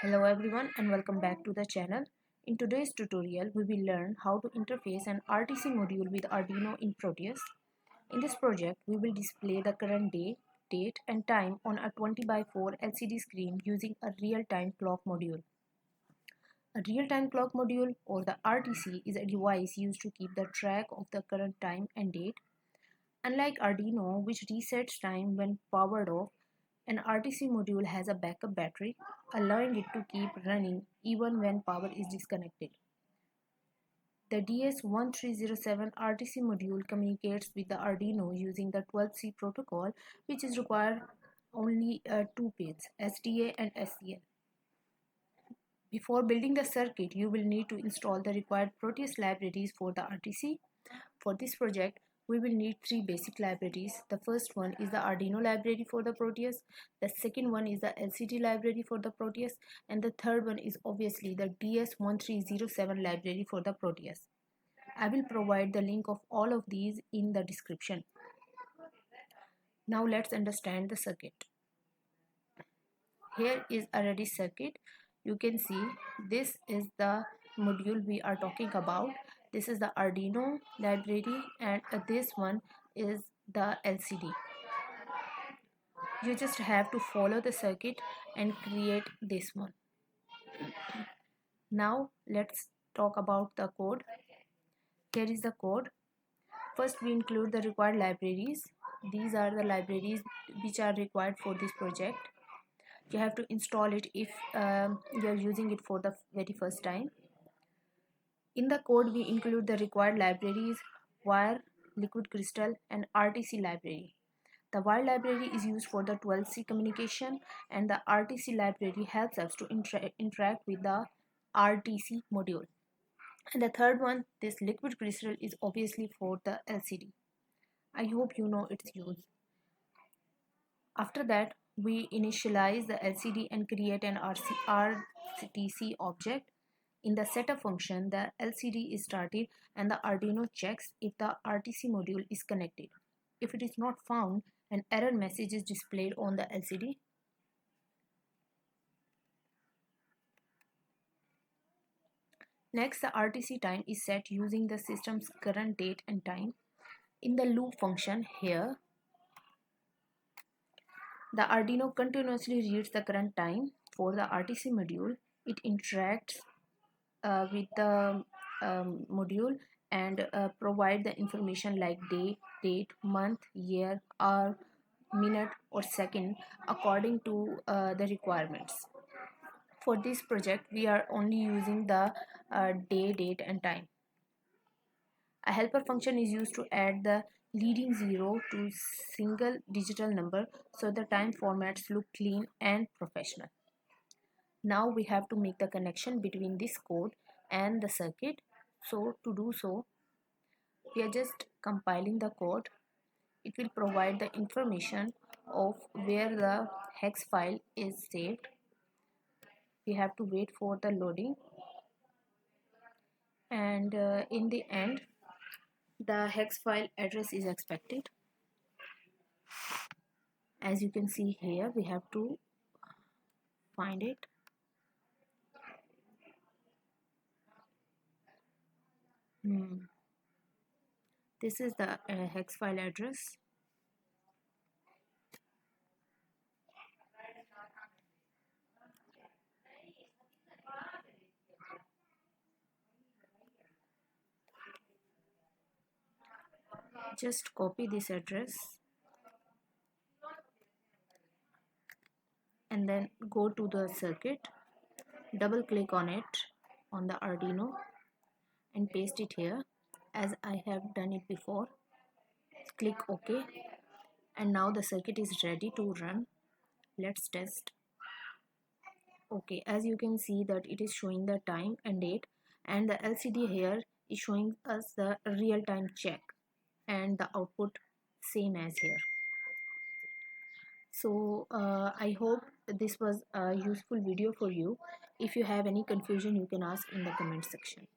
Hello everyone and welcome back to the channel. In today's tutorial, we will learn how to interface an RTC module with Arduino in Proteus. In this project, we will display the current day, date and time on a 20x4 LCD screen using a real-time clock module. A real-time clock module, or the RTC, is a device used to keep the track of the current time and date. Unlike Arduino, which resets time when powered off, an RTC module has a backup battery, allowing it to keep running even when power is disconnected. The DS1307 RTC module communicates with the Arduino using the 12C protocol, which is required only two pins, SDA and SCL. Before building the circuit, you will need to install the required Proteus libraries for the RTC. For this project, we will need three basic libraries. The first one is the Arduino library for the Proteus, the second one is the LCD library for the Proteus, and the third one is obviously the DS1307 library for the Proteus. I will provide the link of all of these in the description. Now let's understand the circuit. Here is a ready circuit. You can see this is the module we are talking about. This is the Arduino library and this one is the LCD. You just have to follow the circuit and create this one. Now let's talk about the code. Here is the code. First we include the required libraries. These are the libraries which are required for this project. You have to install it if you are using it for the very first time. In the code, we include the required libraries, wire, liquid crystal, and RTC library. The wire library is used for the 12C communication, and the RTC library helps us to interact with the RTC module. And the third one, this liquid crystal, is obviously for the LCD. I hope you know its use. After that, we initialize the LCD and create an RTC object. In the setup function, the LCD is started and the Arduino checks if the RTC module is connected. If it is not found, an error message is displayed on the LCD. Next, the RTC time is set using the system's current date and time. In the loop function here, the Arduino continuously reads the current time for the RTC module. It interacts with the module and provide the information like day, date, month, year, hour, minute or second according to the requirements. For this project, we are only using the day, date and time. A helper function is used to add the leading zero to single digital number so the time formats look clean and professional. Now we have to make the connection between this code and the circuit. So to do so, we are just compiling the code. It will provide the information of where the hex file is saved. We have to wait for the loading, and in the end the hex file address is expected. As you can see here, we have to find it. This is the hex file address. Just copy this address and then go to the circuit, double click on it on the Arduino and paste it here as I have done it before. Click OK, and now the circuit is ready to run. Let's test. Okay, as you can see that it is showing the time and date, and the LCD here is showing us the real-time check and the output same as here. So I hope this was a useful video for you. If you have any confusion, you can ask in the comment section.